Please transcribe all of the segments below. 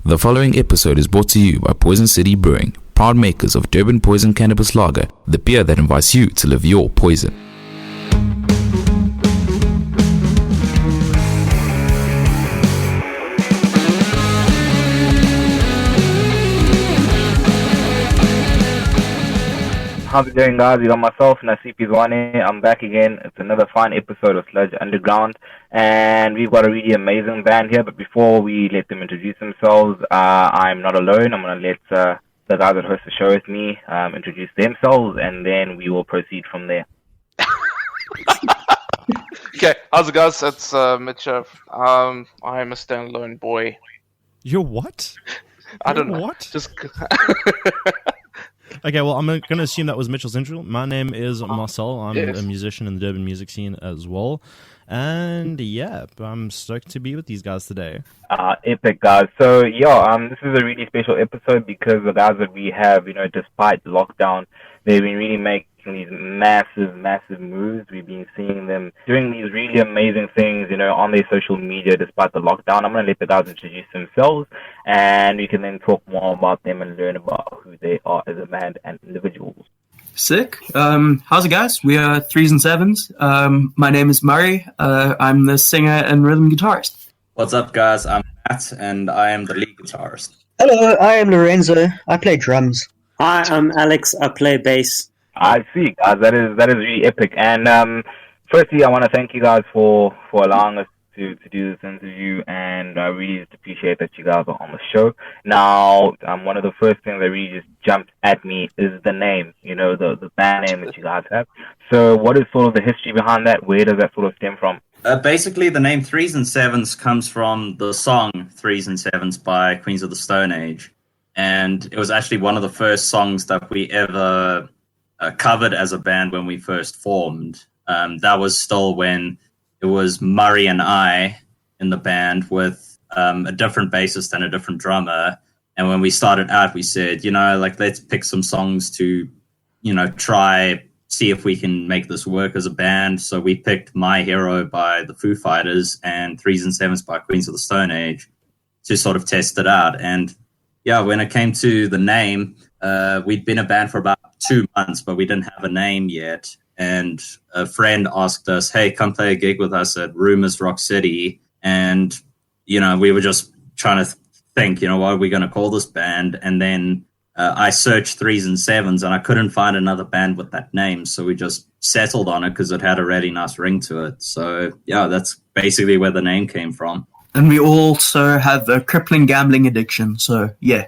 The following episode is brought to you by Poison City Brewing, proud makers of Durban Poison Cannabis Lager, the beer that invites you to live your poison. How's it going, guys? You got myself, Nasip Izwane. I'm back again. It's another fine episode of Sludge Underground, and we've got a really amazing band here. But before we let them introduce themselves, I'm not alone. I'm going to let the guys that host the show with me introduce themselves, and then we will proceed from there. Okay, how's it, guys? It's Mitch. I'm a standalone boy. You're what? I don't know. What? Just Okay, well, I'm going to assume that was Mitchell's intro. My name is Marcel. I'm a musician in the Durban music scene as well. And yeah, I'm stoked to be with these guys today. Epic, guys. So, this is a really special episode because the guys that we have, despite lockdown, they've been really making these massive moves. We've been seeing them doing these really amazing things, on their social media despite the lockdown. I'm going to let the guys introduce themselves, and we can then talk more about them and learn about who they are as a band and individuals. Sick. How's it, guys? We are 3's and 7's. My name is Murray. I'm the singer and rhythm guitarist. What's up, guys? I'm Matt, and I am the lead guitarist. Hello, I am Lorenzo. I play drums. Hi, I'm Alex. I play bass. I see, guys. That is really epic. And firstly, I want to thank you guys for allowing us to do this interview, and I really just appreciate that you guys are on the show. Now, one of the first things that really just jumped at me is the name, the band name that you guys have. So what is sort of the history behind that? Where does that sort of stem from? Basically, the name 3's and 7's comes from the song 3's and 7's by Queens of the Stone Age. And it was actually one of the first songs that we ever covered as a band when we first formed. That was still when it was Murray and I in the band with a different bassist and a different drummer. And when we started out, we said, let's pick some songs to, try, see if we can make this work as a band. So we picked My Hero by the Foo Fighters and 3's and 7's by Queens of the Stone Age to sort of test it out. And yeah, when it came to the name, we'd been a band for about 2 months, but we didn't have a name yet. And a friend asked us, hey, come play a gig with us at Rumors Rock City. And, we were just trying to think, what are we going to call this band? And then I searched 3's and 7's, and I couldn't find another band with that name. So we just settled on it because it had a really nice ring to it. So, yeah, that's basically where the name came from. And we also have a crippling gambling addiction, so yeah.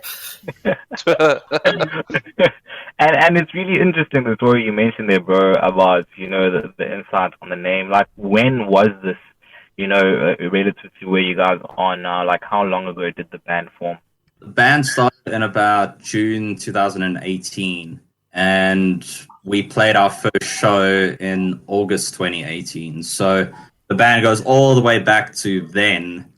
And it's really interesting, the story you mentioned there, bro, about, the insight on the name. Like, when was this, relative to where you guys are now? Like, how long ago did the band form? The band started in about June 2018, and we played our first show in August 2018. So the band goes all the way back to then.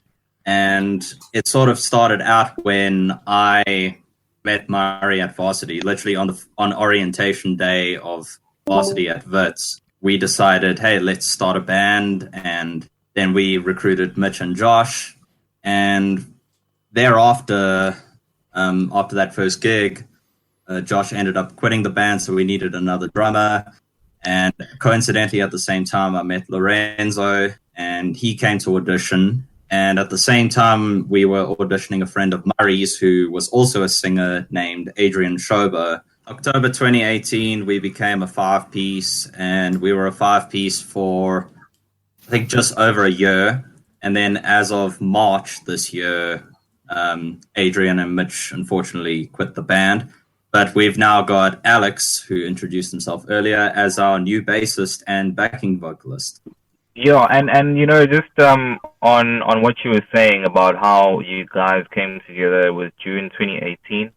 And it sort of started out when I met Murray at Varsity, literally on orientation day of Varsity at Wits. We decided, hey, let's start a band. And then we recruited Mitch and Josh. And thereafter, after that first gig, Josh ended up quitting the band, so we needed another drummer. And coincidentally, at the same time, I met Lorenzo, and he came to audition. And at the same time, we were auditioning a friend of Murray's who was also a singer named Adrian Schober. October 2018, we became a 5-piece, and we were a 5-piece for, I think, just over a year. And then as of March this year, Adrian and Mitch unfortunately quit the band. But we've now got Alex, who introduced himself earlier, as our new bassist and backing vocalist. Yeah, and just on what you were saying about how you guys came together was June 2018,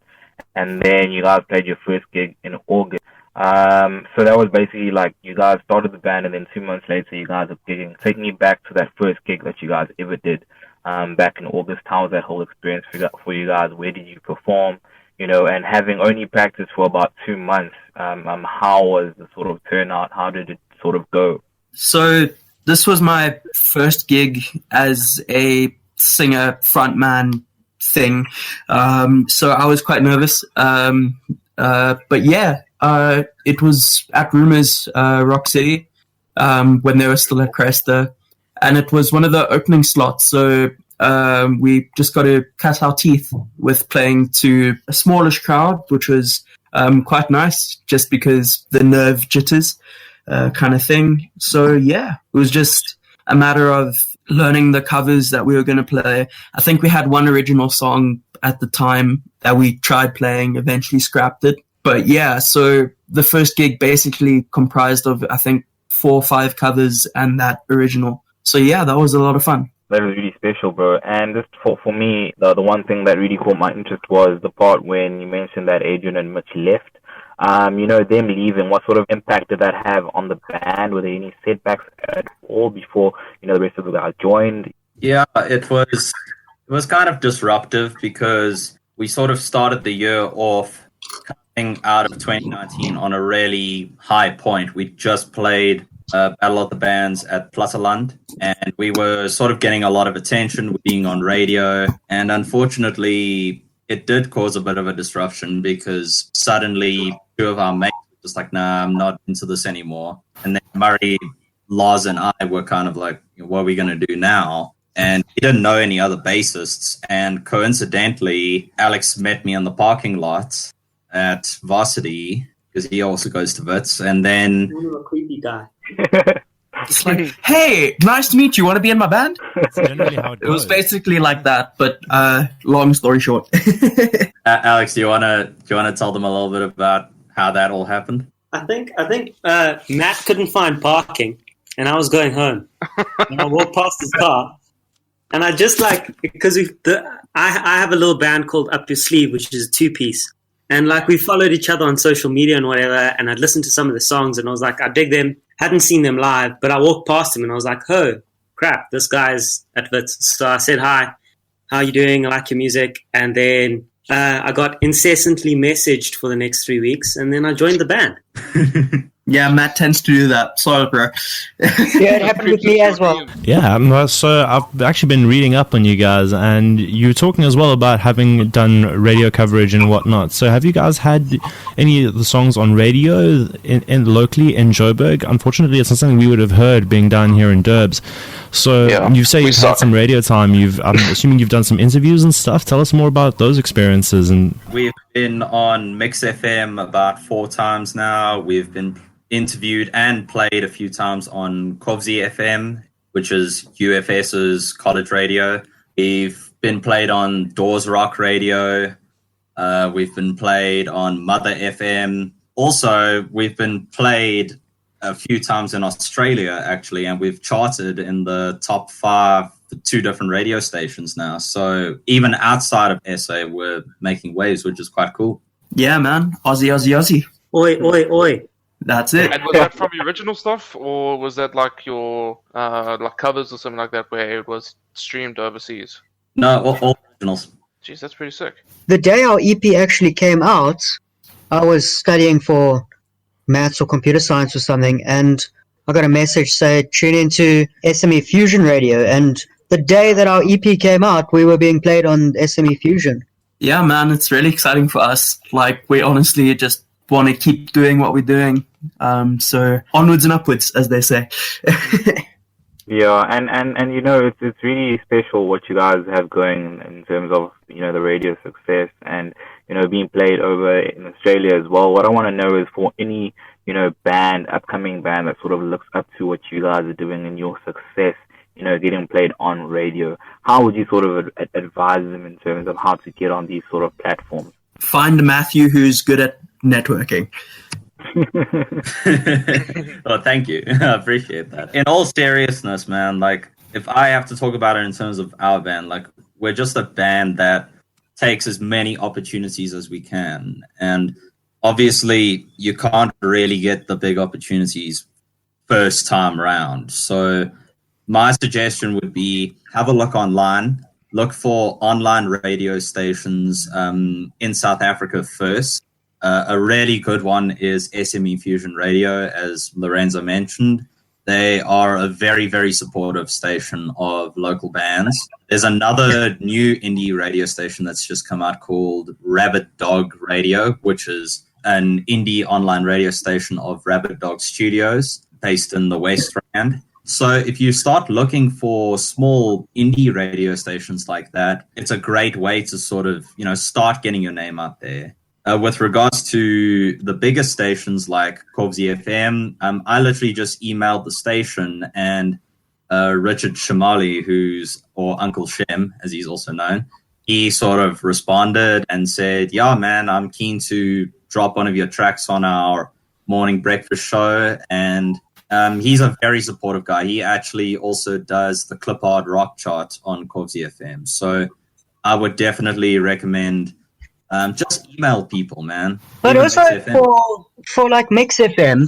and then you guys played your first gig in August. So that was basically like you guys started the band, and then 2 months later you guys are gigging. Taking me back to that first gig that you guys ever did back in August. How was that whole experience for you guys? Where did you perform? And having only practiced for about 2 months, how was the sort of turnout? How did it sort of go? So this was my first gig as a singer, frontman, thing. So I was quite nervous. But yeah, it was at Rumors Rock City when they were still at Cresta, and it was one of the opening slots. So we just got to cut our teeth with playing to a smallish crowd, which was quite nice, just because the nerve jitters kind of thing. So yeah, it was just a matter of learning the covers that we were going to play. I think we had one original song at the time that we tried playing, eventually scrapped it. But yeah, so the first gig basically comprised of, I think, 4 or 5 covers and that original. So yeah, that was a lot of fun. That was really special, bro. And just for me, the one thing that really caught my interest was the part when you mentioned that Adrian and Mitch left. Them leaving, what sort of impact did that have on the band? Were there any setbacks at all before, the rest of the guys joined? Yeah, it was kind of disruptive because we sort of started the year off coming out of 2019 on a really high point. We just played Battle of the Bands at Platteland, and we were sort of getting a lot of attention, being on radio, and unfortunately it did cause a bit of a disruption because suddenly 2 of our mates were just like, nah, I'm not into this anymore. And then Murray, Lars, and I were kind of like, what are we going to do now? And we didn't know any other bassists. And coincidentally, Alex met me in the parking lot at Varsity because he also goes to Wits. And then... You're a creepy guy. It's like, hey, nice to meet you. Want to be in my band? That's generally how it goes. It was basically like that, but long story short. Alex, do you want to tell them a little bit about how that all happened? I think Matt couldn't find parking, and I was going home. And I walked past his car, and I just because I have a little band called Up Your Sleeve, which is a 2-piece, and we followed each other on social media and whatever, and I'd listened to some of the songs, and I was like, I dig them. Hadn't seen them live, but I walked past him and I was like, oh, crap, this guy's at Wits. So I said, hi, how are you doing? I like your music. And then I got incessantly messaged for the next 3 weeks, and then I joined the band. Yeah, Matt tends to do that. Sorry, bro. Yeah, it happened with me as well. Yeah, so I've actually been reading up on you guys, and you were talking as well about having done radio coverage and whatnot. So have you guys had any of the songs on radio in locally in Joburg? Unfortunately, it's not something we would have heard being down here in Derbs. So you say you've had some radio time. I'm assuming you've done some interviews and stuff. Tell us more about those experiences. And we've been on Mix FM about 4 times now. We've been interviewed and played a few times on Kovzi FM, which is UFS's college radio. We've been played on Doors Rock Radio. We've been played on Mother FM. Also, we've been played a few times in Australia, actually, and we've charted in the top 5 for 2 different radio stations now. So even outside of SA, we're making waves, which is quite cool. Yeah, man. Aussie, Aussie, Aussie. Oi, oi, oi. That's it. And was that from your original stuff, or was that your covers or something like that, where it was streamed overseas? No, all originals. Jeez, that's pretty sick. The day our EP actually came out, I was studying for maths or computer science or something, and I got a message say tune into SME Fusion Radio, and the day that our EP came out, we were being played on SME Fusion. Yeah, man, it's really exciting for us. We honestly just want to keep doing what we're doing. So onwards and upwards, as they say. Yeah, and it's really special what you guys have going in terms of the radio success and being played over in Australia as well. What I want to know is for any upcoming band that sort of looks up to what you guys are doing and your success, getting played on radio. How would you sort of advise them in terms of how to get on these sort of platforms? Find a Matthew who's good at networking. Oh, thank you. I appreciate that. In all seriousness, man, if I have to talk about it in terms of our band, we're just a band that takes as many opportunities as we can. And obviously, you can't really get the big opportunities first time round. So my suggestion would be have a look online. Look for online radio stations in South Africa first. A really good one is SME Fusion Radio, as Lorenzo mentioned. They are a very, very supportive station of local bands. There's another new indie radio station that's just come out called Rabbit Dog Radio, which is an indie online radio station of Rabbit Dog Studios based in the West Rand. So if you start looking for small indie radio stations like that, it's a great way to sort of, start getting your name out there. With regards to the bigger stations like Kovzi FM, I literally just emailed the station, and Richard Shamali, or Uncle Shem, as he's also known, he sort of responded and said, yeah, man, I'm keen to drop one of your tracks on our morning breakfast show. And he's a very supportive guy. He actually also does the Clip Hard Rock chart on Kovzi FM. So I would definitely recommend just email people, man. But also for like Mix FM,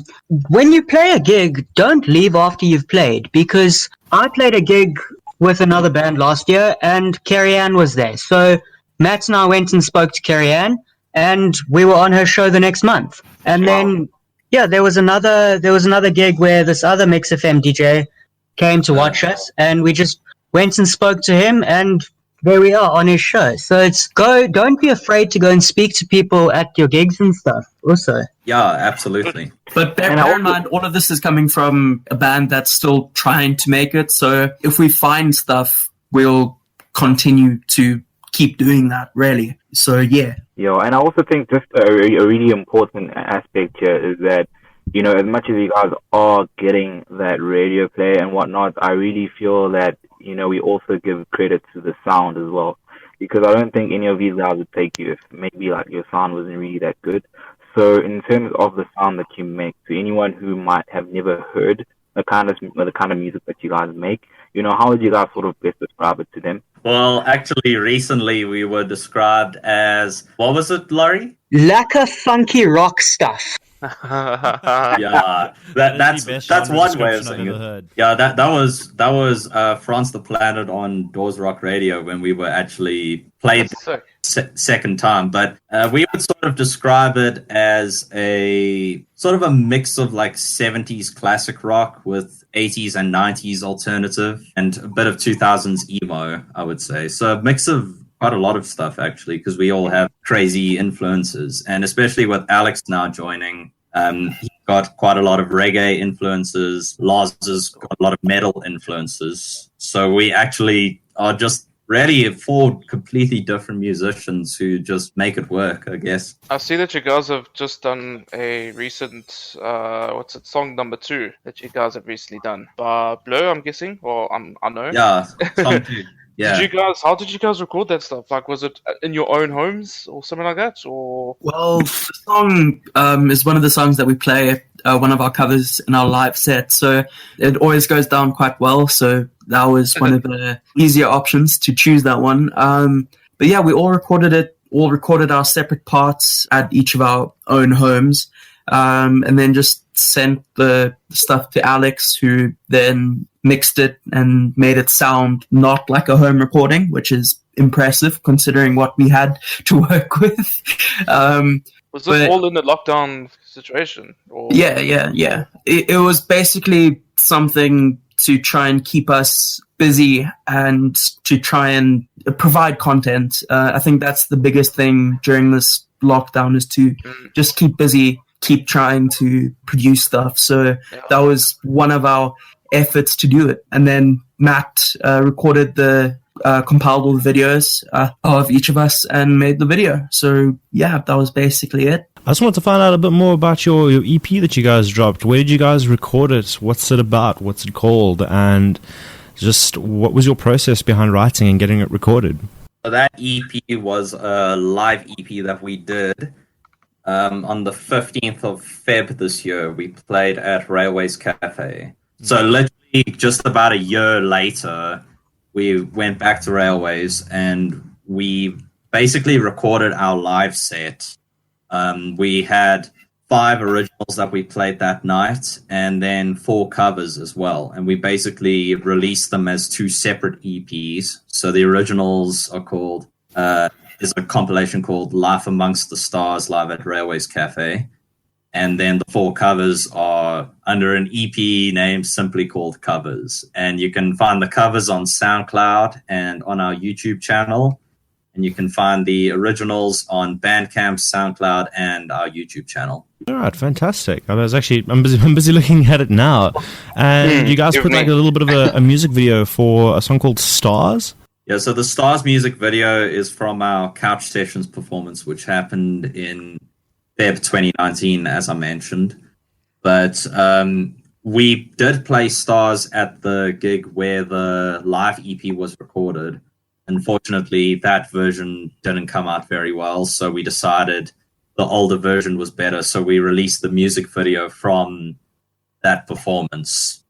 when you play a gig, don't leave after you've played, because I played a gig with another band last year and Carrie Ann was there. So Matt and I went and spoke to Carrie Ann, and we were on her show the next month. And then there was another gig where this other Mix FM DJ came to watch us, and we just went and spoke to him, and there we are on his show. So don't be afraid to go and speak to people at your gigs and stuff also. Yeah, absolutely. But bear in mind, all of this is coming from a band that's still trying to make it. So if we find stuff, we'll continue to keep doing that, really. So, yeah. Yeah, and I also think just a really important aspect here is that, as much as you guys are getting that radio play and whatnot, I really feel that, we also give credit to the sound as well. Because I don't think any of these guys would take you if maybe like your sound wasn't really that good. So in terms of the sound that you make, to anyone who might have never heard the kind of music that you guys make, how would you guys sort of best describe it to them? Well, actually, recently we were described as, what was it, Laurie? Lacquer funky rock stuff. Yeah, that's one way of saying it. Yeah, that was France the Planet on Doors Rock Radio when we were actually played second time. But we would sort of describe it as a sort of a mix of like 70s classic rock with 80s and 90s alternative and a bit of 2000s emo, I would say. So a mix of quite a lot of stuff, actually, because we all have crazy influences. And especially with Alex now joining, he's got quite a lot of reggae influences. Lars has got a lot of metal influences. So we actually are just really 4 completely different musicians who just make it work, I guess. I see that you guys have just done a recent, song number 2 that you guys have recently done. Blur, I'm guessing, or I know. Yeah, song 2. Yeah. How did you guys record that stuff? Like, was it in your own homes or something like that? Or well, the song is one of the songs that we play one of our covers in our live set, so it always goes down quite well. So that was one of the easier options to choose that one. But yeah, we all recorded our separate parts at each of our own homes, and then just sent the stuff to Alex, who then mixed it and made it sound not like a home recording, which is impressive considering what we had to work with. Was this all in the lockdown situation? Or? Yeah. It was basically something to try and keep us busy and to try and provide content. I think that's the biggest thing during this lockdown, is to just keep busy, keep trying to produce stuff. So that was one of our efforts to do it. And then Matt recorded compiled all the videos of each of us and made the video. So yeah, that was basically it. I just wanted to find out a bit more about your EP that you guys dropped. Where did you guys record it? What's it about? What's it called? And just what was your process behind writing and getting it recorded? So that EP was a live EP that we did. On the 15th of Feb this year, we played at Railways Cafe. So literally just about a year later, we went back to Railways and we basically recorded our live set. We had 5 originals that we played that night and then 4 covers as well. And we basically released them as 2 separate EPs. So the originals are called... There's a compilation called Life Amongst the Stars live at Railways Cafe. And then the 4 covers are under an EP name simply called Covers. And you can find the covers on SoundCloud and on our YouTube channel. And you can find the originals on Bandcamp, SoundCloud, and our YouTube channel. All right, fantastic. I'm busy looking at it now. And you guys put like a little bit of a music video for a song called Stars? Yeah, so the Stars music video is from our Couch Sessions performance, which happened in Feb 2019, as I mentioned. But we did play Stars at the gig where the live EP was recorded. Unfortunately, that version didn't come out very well, so we decided the older version was better. So we released the music video from that performance.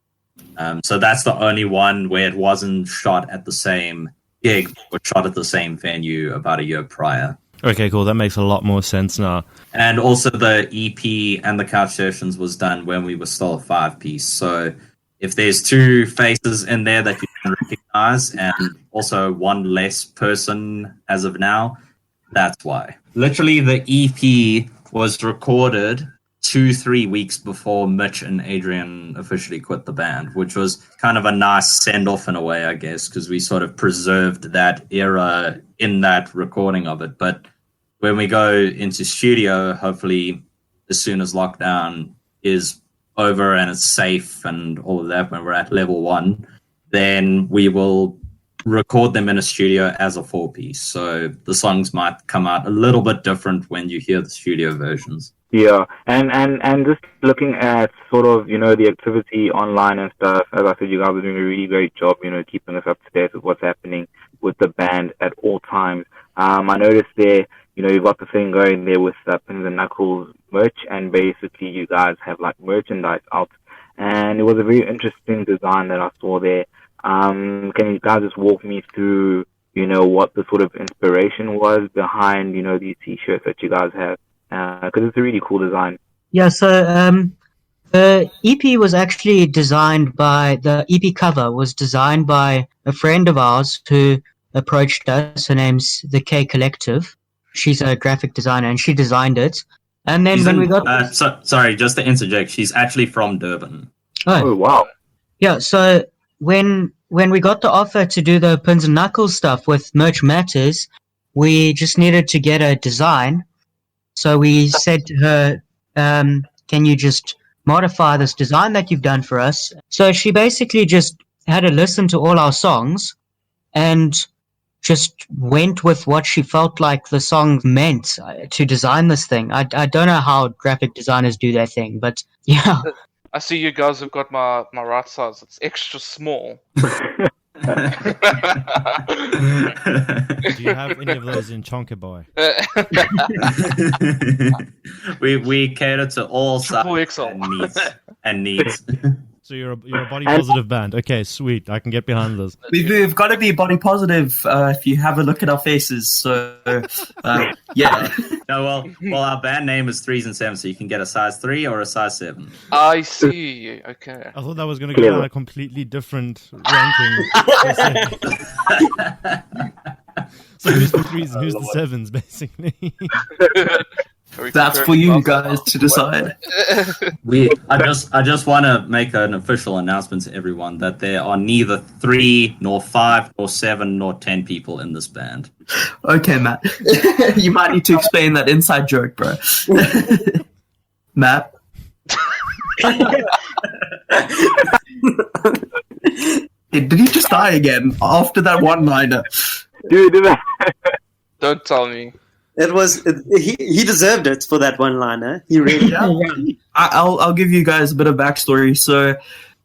So that's the only one where it wasn't shot at the same gig, but shot at the same venue about a year prior. Okay, cool. That makes a lot more sense now. And also the EP and the Couch Sessions was done when we were still a 5-piece. So if there's 2 faces in there that you can recognize and also one less person as of now, that's why. Literally, the EP was recorded 2-3 weeks before Mitch and Adrian officially quit the band, which was kind of a nice send-off in a way, I guess, because we sort of preserved that era in that recording of it. But when we go into studio, hopefully as soon as lockdown is over and it's safe and all of that, when we're at level 1, then we will record them in a studio as a 4-piece. So the songs might come out a little bit different when you hear the studio versions. Yeah, and just looking at sort of, the activity online and stuff, as I said, you guys are doing a really great job, keeping us up to date with what's happening with the band at all times. I noticed there, you've got the thing going there with Pins and Knuckles merch, and basically you guys have like merchandise out, and it was a very interesting design that I saw there. Can you guys just walk me through, what the sort of inspiration was behind, these t-shirts that you guys have? Because it's a really cool design. Yeah, so the EP was actually the EP cover was designed by a friend of ours who approached us. Her name's The K Collective. She's a graphic designer, and she designed it. And then we got... sorry, just to interject, she's actually from Durban. Oh, wow. Yeah, so when we got the offer to do the Pins and Knuckles stuff with Merch Matters, we just needed to get a design. So we said to her, can you just modify this design that you've done for us? So she basically just had a listen to all our songs and just went with what she felt like the song meant to design this thing. I don't know how graphic designers do their thing, but yeah. I see you guys have got my right size. It's extra small. Do you have any of those in Chonka Boy? we cater to all sizes and needs. So you're a body positive band. Okay, sweet. I can get behind this. We've got to be body positive if you have a look at our faces. So, yeah. No, well, our band name is 3's and 7's, so you can get a size 3 or a size 7. I see. Okay. I thought that was going to go down a completely different ranking. So who's the 3's and who's the 7's, basically? That's for you guys to decide. I just want to make an official announcement to everyone that there are neither 3, nor 5, nor 7, nor 10 people in this band. Okay, Matt. You might need to explain that inside joke, bro. Matt? Did he just die again after that one-liner? Dude, don't tell me. He deserved it for that one-liner. He really did. I'll give you guys a bit of backstory. So,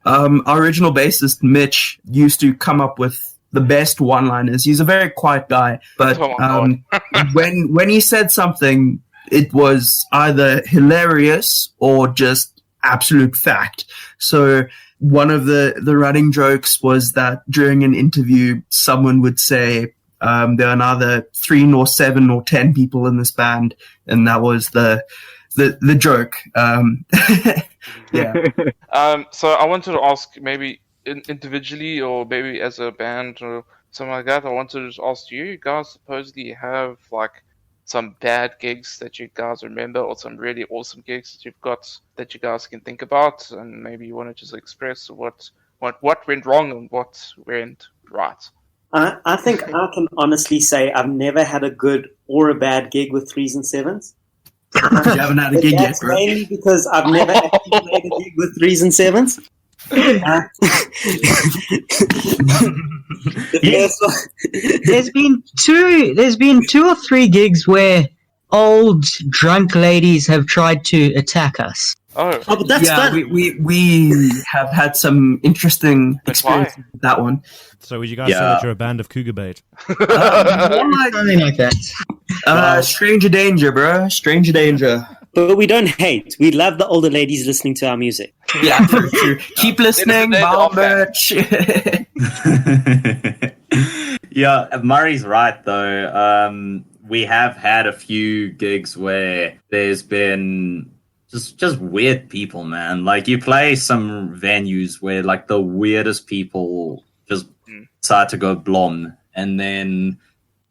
our original bassist Mitch used to come up with the best one-liners. He's a very quiet guy, but when he said something, it was either hilarious or just absolute fact. So one of the running jokes was that during an interview, someone would say, there are neither 3, nor 7, nor 10 people in this band, and that was the joke. Yeah. So I wanted to ask, maybe individually or maybe as a band or something like that. I wanted to just ask you guys supposedly have like some bad gigs that you guys remember, or some really awesome gigs that you've got that you guys can think about, and maybe you want to just express what went wrong and what went right. I think I can honestly say I've never had a good or a bad gig with 3's and 7's. You haven't had a gig yet, That's bro. mainly because I've never actually played a gig with 3's and 7's. There's been 2 or 3 gigs where old drunk ladies have tried to attack us. Oh, but that's fun. we have had some interesting But experiences with that one. So would you guys say that you're a band of cougar bait? More like, Something like that. stranger danger, bro. Stranger danger. But we don't hate. We love the older ladies listening to our music. Yeah, true. Keep listening, They're Bow off fans. merch. Yeah, Murray's right though. We have had a few gigs where there's been just weird people, man. Like you play some venues where like the weirdest people just decide to go blom, and then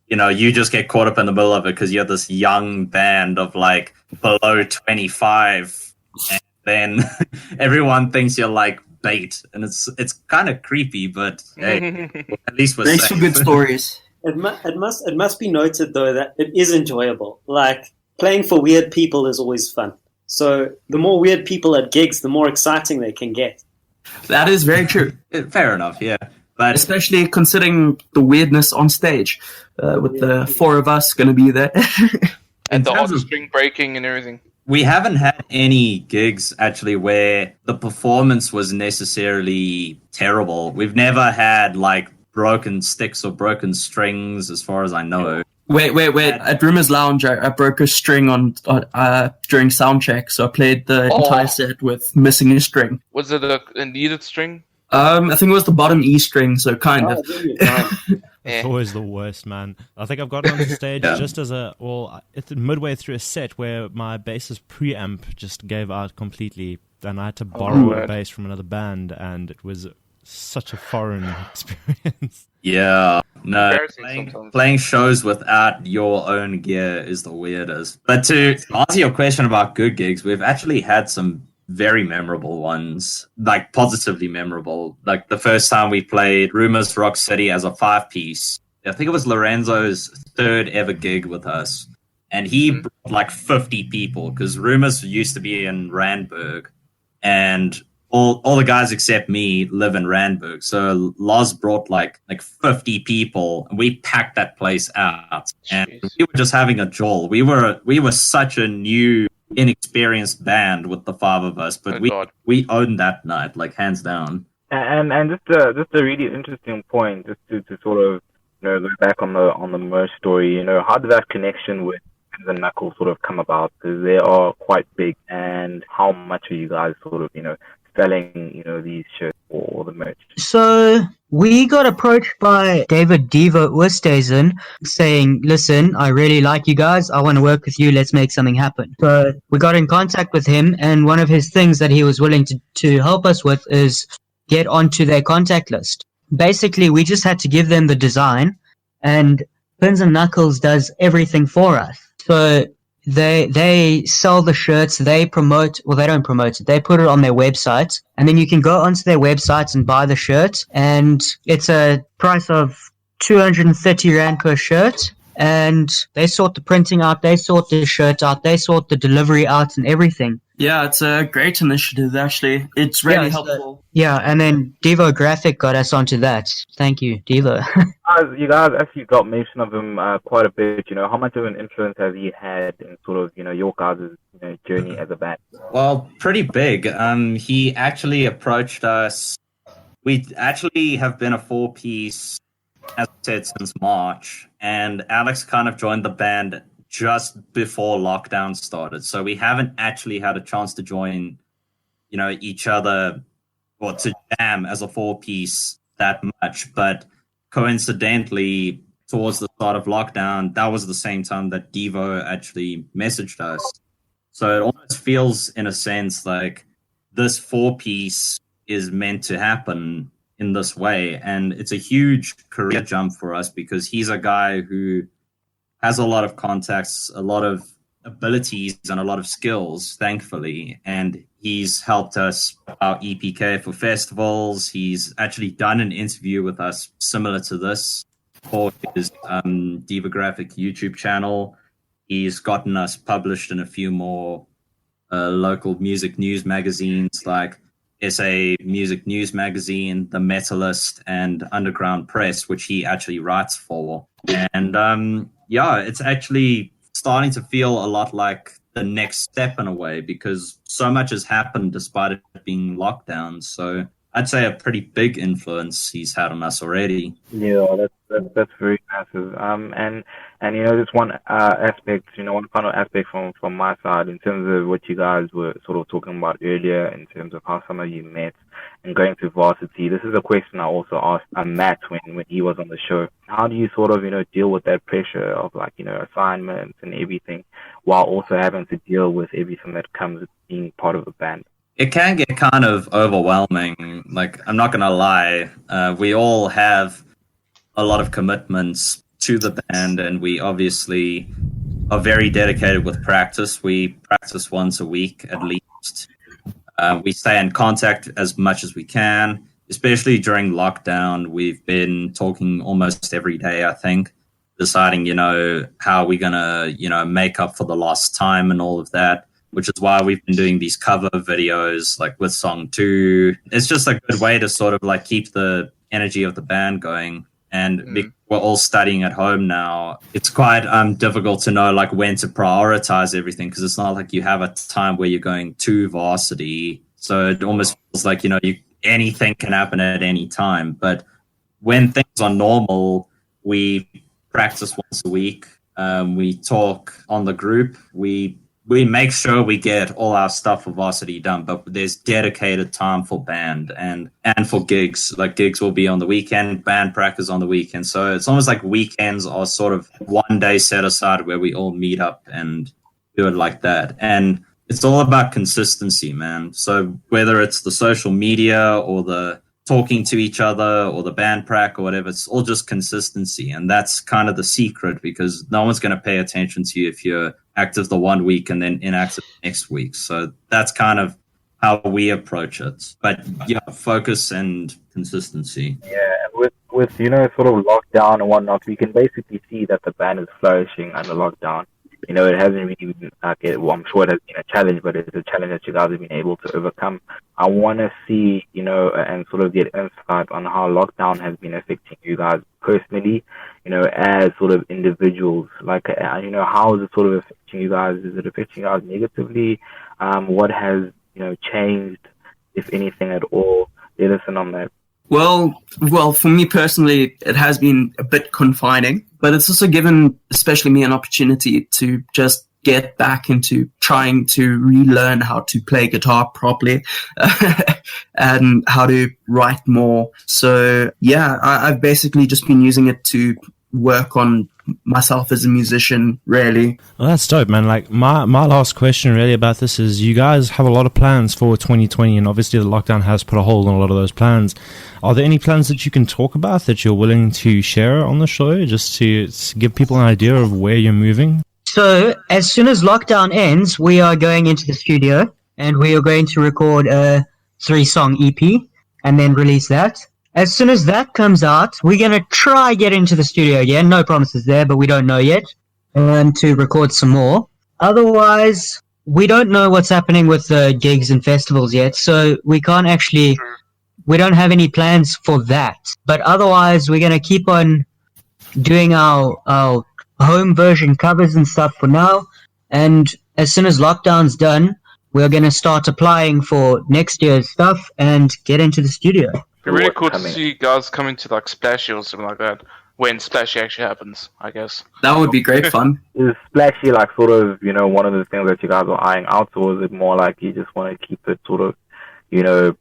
you just get caught up in the middle of it because you're this young band of like below 25, and then everyone thinks you're like bait, and it's kind of creepy, but hey, at least we're Thanks safe. for good stories. It must be noted though that it is enjoyable. Like playing for weird people is always fun. So the more weird people at gigs, the more exciting they can get. That is very true. Fair enough, yeah. But Especially considering the weirdness on stage, with the 4 of us going to be there. and the terms odd of- string breaking and everything. we haven't had any gigs actually where the performance was necessarily terrible. We've never had like broken sticks or broken strings, as far as I know. Wait. At Rumors Lounge, I broke a string on during sound check, so I played the entire set with missing a string. Was it a needed string? I think it was the bottom E string, so kind of. It's always the worst, man. I think I've gotten on the stage just as it's midway through a set where my bass's preamp just gave out completely, and I had to borrow a bass from another band, and it was such a foreign experience. Yeah, no, Embarrassing sometimes. playing shows without your own gear is the weirdest. But to answer your question about good gigs, we've actually had some very memorable ones, like positively memorable. Like the first time we played Rumors Rock City as a 5-piece, I think it was Lorenzo's 3rd ever gig with us, and he brought like 50 people because Rumors used to be in Randburg, and all the guys except me live in Randburg. So Loz brought like 50 people, and we packed that place out, and we were just having a jolt. We were such a new, inexperienced band with the 5 of us, but we owned that night, like hands down. And just a really interesting point, just to sort of go back on the merch story. How did that connection with the Knuckles sort of come about? Because they are quite big, and how much are you guys sort of selling these shirts or the merch? So we got approached by David Devo Oosthuizen saying, listen, I really like you guys. I want to work with you. Let's make something happen. So we got in contact with him, and one of his things that he was willing to help us with is get onto their contact list. Basically, we just had to give them the design, and Pins and Knuckles does everything for us. So they sell the shirts, they promote, well, they don't promote it, they put it on their website, and then you can go onto their websites and buy the shirt, and it's a price of 230 Rand per shirt, and they sort the printing out, they sort the shirt out, they sort the delivery out and everything. Yeah, it's a great initiative, actually. It's really helpful. Yeah, and then Devo Graphic got us onto that. Thank you, Devo. You guys actually got mention of him quite a bit. How much of an influence has he had in sort of your guys' journey as a band? Well, pretty big. He actually approached us. We actually have been a 4-piece, as I said, since March, and Alex kind of joined the band just before lockdown started, so we haven't actually had a chance to join, each other or to jam as a 4-piece that much. But coincidentally, towards the start of lockdown, that was the same time that Devo actually messaged us. So it almost feels, in a sense, like this 4-piece is meant to happen in this way, and it's a huge career jump for us because he's a guy who has a lot of contacts, a lot of abilities, and a lot of skills, thankfully. And he's helped us our EPK for festivals. He's actually done an interview with us similar to this for his Divographic YouTube channel. He's gotten us published in a few more local music news magazines like SA Music News Magazine, The Metalist, and Underground Press, which he actually writes for. And it's actually starting to feel a lot like the next step in a way, because so much has happened despite it being lockdown. So I'd say a pretty big influence he's had on us already. Yeah, that's very massive. And just one aspect, one final aspect from my side in terms of what you guys were sort of talking about earlier in terms of how some of you met and going to varsity. This is a question I also asked Matt when he was on the show. How do you sort of deal with that pressure of assignments and everything, while also having to deal with everything that comes with being part of a band? It can get kind of overwhelming. Like, I'm not going to lie. We all have a lot of commitments to the band, and we obviously are very dedicated with practice. We practice once a week at least. We stay in contact as much as we can, especially during lockdown. We've been talking almost every day, I think, deciding, how we're going to, make up for the lost time and all of that, which is why we've been doing these cover videos, like with Song 2. It's just a good way to sort of keep the energy of the band going. And we're all studying at home now. It's quite difficult to know when to prioritize everything, because it's not like you have a time where you're going to varsity. So it almost feels like, anything can happen at any time. But when things are normal, we practice once a week. We talk on the group. We make sure we get all our stuff for varsity done, but there's dedicated time for band and for gigs. Like, gigs will be on the weekend, band practice on the weekend. So it's almost like weekends are sort of one day set aside where we all meet up and do it like that. And it's all about consistency, man. So whether it's the social media or the talking to each other or the band prac or whatever, it's all just consistency. And that's kind of the secret, because no one's going to pay attention to you if you're active the one week and then inactive next week. So that's kind of how we approach it. But yeah, focus and consistency. Yeah, with sort of lockdown and whatnot, we can basically see that the band is flourishing under lockdown. It hasn't really been I'm sure it has been a challenge, but it's a challenge that you guys have been able to overcome. I want to see, and sort of get insight on how lockdown has been affecting you guys personally, as sort of individuals. How is it sort of affecting you guys? Is it affecting you guys negatively? What has, changed, if anything at all? Let us in on that. Well, for me personally, it has been a bit confining, but it's also given, especially me, an opportunity to just get back into trying to relearn how to play guitar properly and how to write more. So yeah, I've basically just been using it to work on myself as a musician, really. Well, that's dope, man. My last question really about this is, you guys have a lot of plans for 2020, and obviously the lockdown has put a hold on a lot of those plans. Are there any plans that you can talk about that you're willing to share on the show, just to give people an idea of where you're moving? So as soon as lockdown ends, we are going into the studio and we are going to record a 3-song EP and then release that. As soon as that comes out, we're going to try get into the studio again. No promises there, but we don't know yet. To record some more. Otherwise, we don't know what's happening with the gigs and festivals yet, so we don't have any plans for that. But otherwise, we're going to keep on doing our home version covers and stuff for now. And as soon as lockdown's done, we're going to start applying for next year's stuff and get into the studio. It'd be really cool to see you guys coming to Splashy or something like that, when Splashy actually happens, I guess. That would be great fun. Is Splashy sort of, one of the things that you guys are eyeing out, or is it more like you just want to keep it sort of,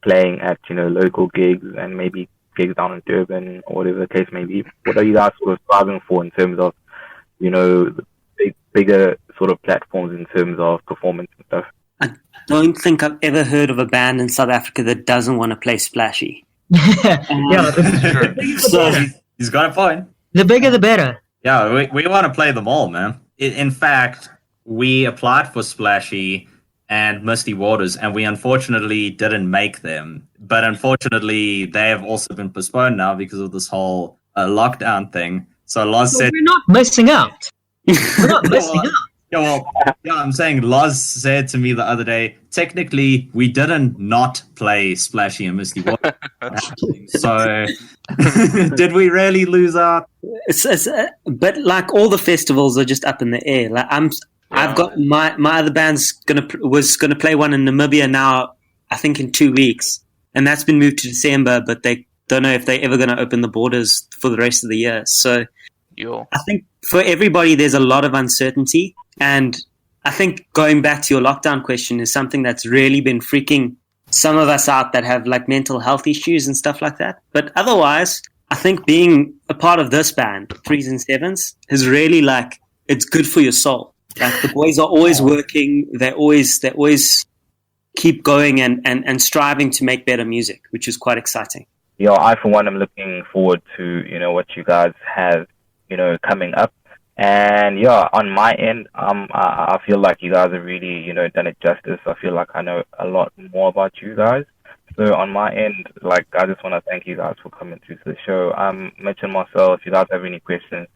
playing at, local gigs and maybe gigs down in Durban or whatever the case may be? What are you guys sort of striving for in terms of, the bigger sort of platforms in terms of performance and stuff? I don't think I've ever heard of a band in South Africa that doesn't want to play Splashy. Yeah, so he's got a point. The bigger the better. Yeah, we want to play them all, man. In fact, we applied for Splashy and Misty Waters, and we unfortunately didn't make them. But unfortunately, they have also been postponed now because of this whole lockdown thing. So Loz said... We're not missing out. We're not missing out. Yeah, I'm saying Loz said to me the other day, technically, we didn't not play Splashy and Misty Waters. So, did we really lose out? But like all the festivals are just up in the air. Like I've got my other band's was gonna play one in Namibia now, I think in 2 weeks, and that's been moved to December. But they don't know if they're ever gonna open the borders for the rest of the year. So I think for everybody, there's a lot of uncertainty, and I think going back to your lockdown question is something that's really been freaking some of us out that have like mental health issues and stuff like that. But otherwise, I think being a part of this band, 3's and 7's, is really like, it's good for your soul. Like the boys are always working. They always keep going and striving to make better music, which is quite exciting. Yeah, I for one am looking forward to, what you guys have, coming up. And yeah, on my end, I feel like you guys have really, done it justice. I feel like I know a lot more about you guys. So on my end, like, I just want to thank you guys for coming through to the show. Mitch and Marcel, if you guys have any questions,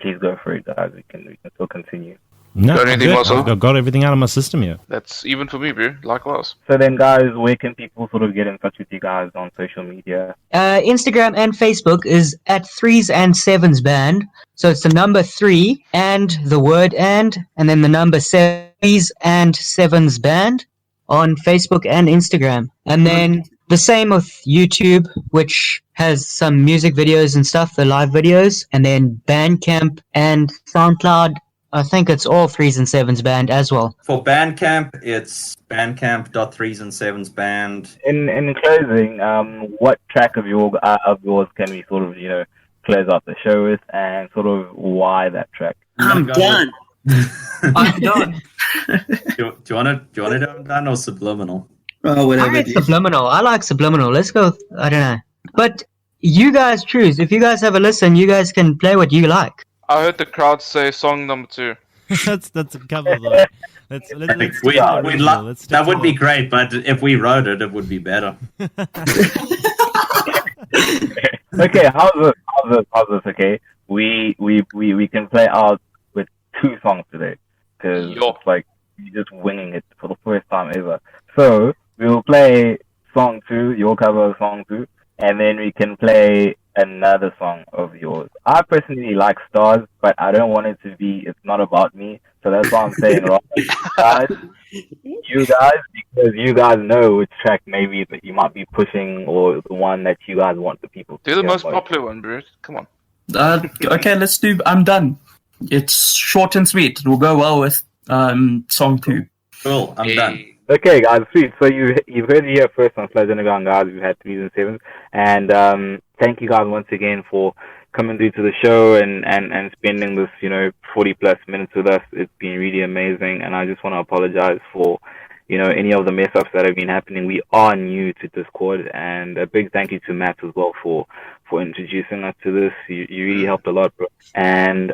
please go for it, guys. We can still continue. No, Got anything, Marcel? I've got everything out of my system here. That's even for me, bro. Likewise. So then, guys, where can people sort of get in touch with you guys on social media? Instagram and Facebook is at 3's and 7's band. So it's the number 3 and the word and then the number 3's and 7's band on Facebook and Instagram. And then the same with YouTube, which has some music videos and stuff, the live videos, and then Bandcamp and SoundCloud. I think it's all 3's and 7's band as well. For Bandcamp, it's bandcamp.3's and 7's band. In closing, what track of yours can we sort of, close out the show with, and sort of why that track? I'm done. I'm done. Do you want to do I'm done or subliminal? Oh, whatever. I like subliminal. I like subliminal. Let's go. I don't know. But you guys choose. If you guys have a listen, you guys can play what you like. I heard the crowd say song number 2. that's a cover though. Let's that would be great, but if we wrote it, it would be better. Okay, how's this? Okay, we can play out with 2 songs today because it's like you're just winging it for the first time ever. So we'll play song 2, your cover of song 2, and then we can play another song of yours. I personally like Stars, but I don't want it to be, it's not about me. So that's why I'm saying, you guys, because you guys know which track maybe that you might be pushing or the one that you guys want the people to do the most about. popular one, bro. Come on. Okay, let's do I'm Done. It's short and sweet. It will go well with song 2. Cool, I'm done. Okay, guys, sweet. So you've heard it here first on Sludge Underground, guys. We've had 3's and 7's. And thank you guys once again for coming through to the show and spending this, 40 plus minutes with us. It's been really amazing. And I just want to apologize for, any of the mess ups that have been happening. We are new to Discord, and a big thank you to Matt as well for introducing us to this. You really helped a lot, bro. And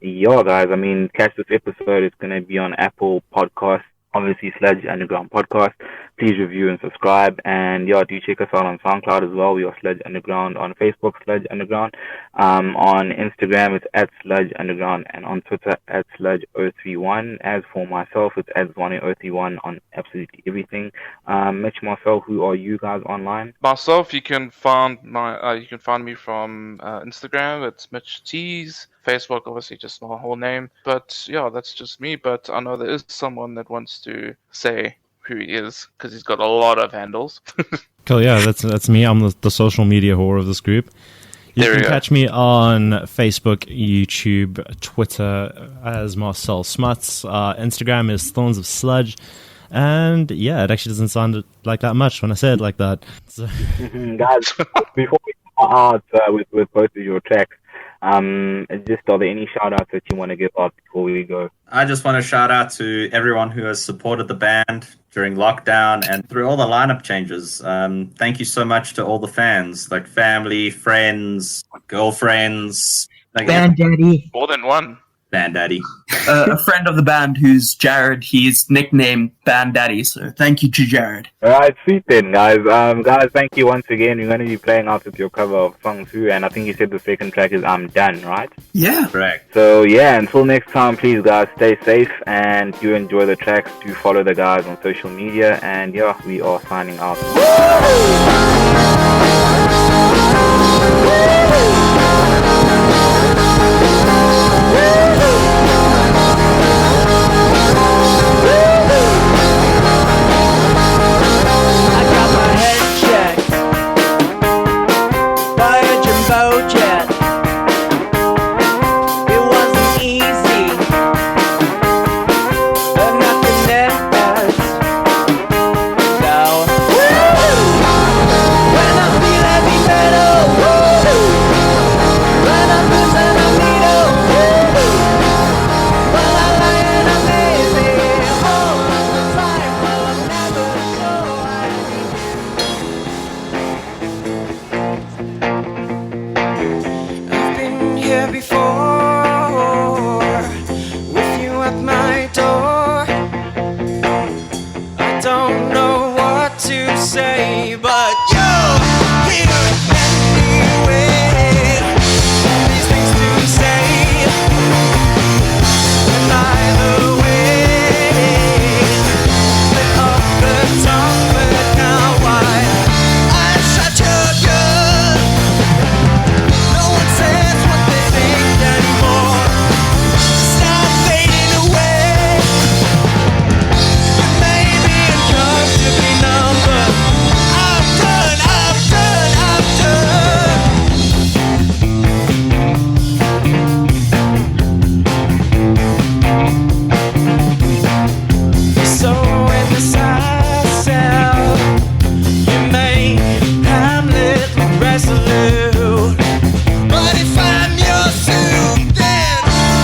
yeah, guys, catch this episode. It's going to be on Apple Podcasts. Obviously, Sludge Underground Podcast. Please review and subscribe. And yeah, do check us out on SoundCloud as well. We are Sludge Underground. On Facebook, Sludge Underground. On Instagram, it's at Sludge Underground. And on Twitter, at Sludge031. As for myself, it's at Zwane031 on absolutely everything. Mitch, Marcel, who are you guys online? Myself, you can find me from Instagram. It's Mitch T's. Facebook, obviously, just my whole name. But yeah, that's just me. But I know there is someone that wants to say who he is because he's got a lot of handles. Cool, yeah, that's me. I'm the social media whore of this group. You can catch me on Facebook, YouTube, Twitter as Marcel Smuts. Instagram is Thorns of Sludge. And yeah, it actually doesn't sound like that much when I say it like that. So. Guys, before we start out with both of your tracks, just are there any shout outs that you want to give out before we go? I just want to shout out to everyone who has supported the band during lockdown and through all the lineup changes. Thank you so much to all the fans, like family, friends, girlfriends, Like, Band Daddy. More than one. Band Daddy. A friend of the band who's Jared, he's nicknamed Band Daddy, so thank you to Jared. Alright, sweet then, guys. Guys, thank you once again. We're going to be playing out with your cover of Song 2, and I think you said the second track is I'm Done, right? Yeah. Correct. So, yeah, until next time, please, guys, stay safe and do enjoy the tracks. Do follow the guys on social media, and yeah, we are signing out. I got my head checked by a jumbo jet. It wasn't easy, but nothing else. So, when I feel heavy metal, when I lose and I needle, well I lie and I'm lazy all the time. Well I'm never sure I I've been here before, with you at my door. I don't know what to say, but you're here anyway. All these things to say, and either way, they're off the top, but now I'm such a good. No one says what they think anymore. Stop fading away. You may be uncomfortably numb, but I'm done, I'm done, I'm done. So in the side cell, you may Hamlet resolute. But if I'm your suit, then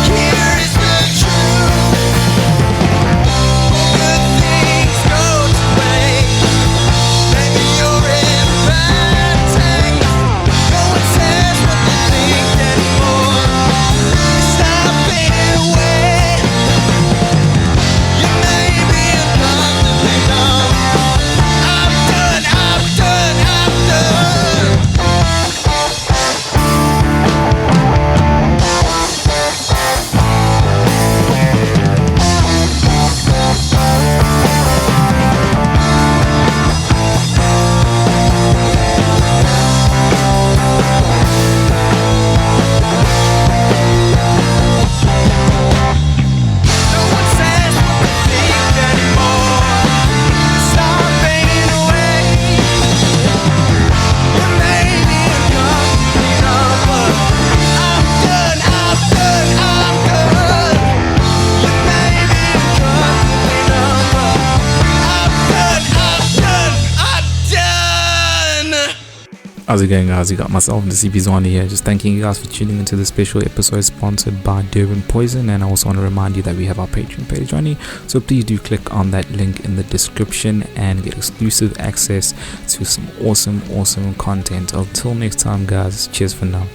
here is the truth. Good things go to waste. Maybe you're in bad taste. No one says what they think anymore. Stop fading away. You may be uncomfortably numb. I'm done, I'm done, I'm done. No one says what they think anymore. Stop fading away. You may be uncomfortably numb, but I'm done, I'm done, I'm done. You may be uncomfortably numb, but I'm done, I'm done, I'm done. How's it going, guys? You got myself and the CP Zwana here, just thanking you guys for tuning into this special episode sponsored by Durban Poison. And I also want to remind you that we have our Patreon page running, so please do click on that link in the description and get exclusive access to some awesome content. Until next time, guys, cheers for now.